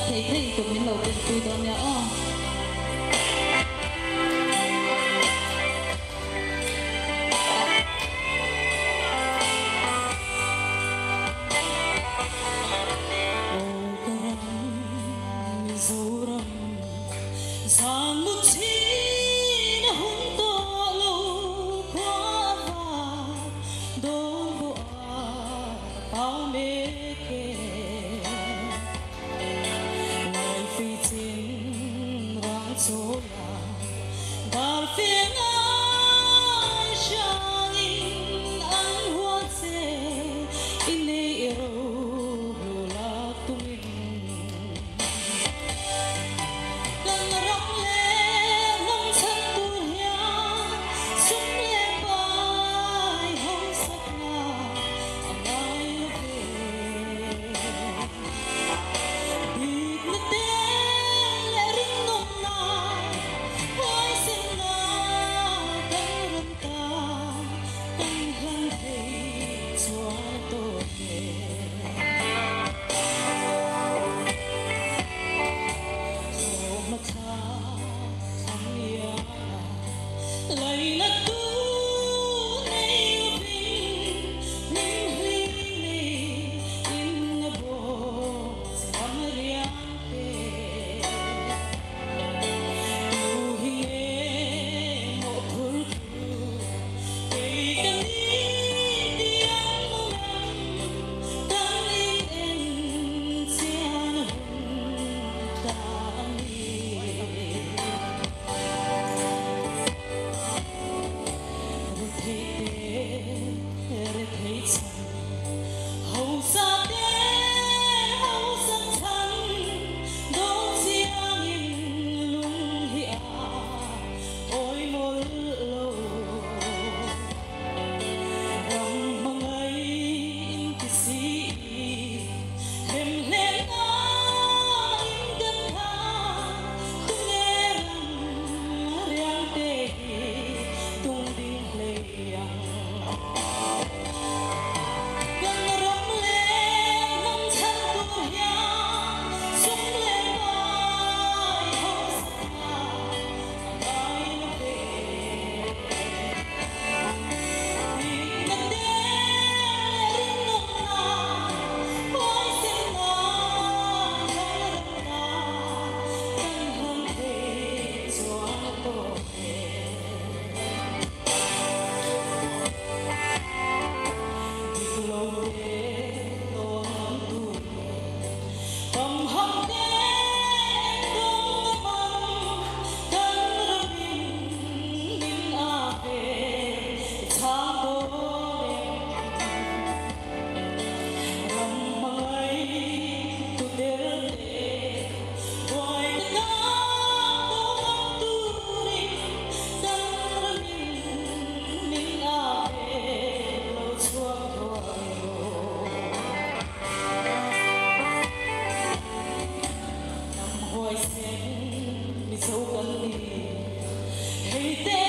thấy thấy tụi mình đầu tiên tụi đó nữa Dar phiền ai sang in an hoa se in ei ro la tumin đang rong le nông san tu ya sum le bai hong sak na amai ve big na te le ring nong na lấy là tu này bình ninh ly in na bo samariante tu hi mo phul cây cánh tiếng mong tan in xian tan Hey,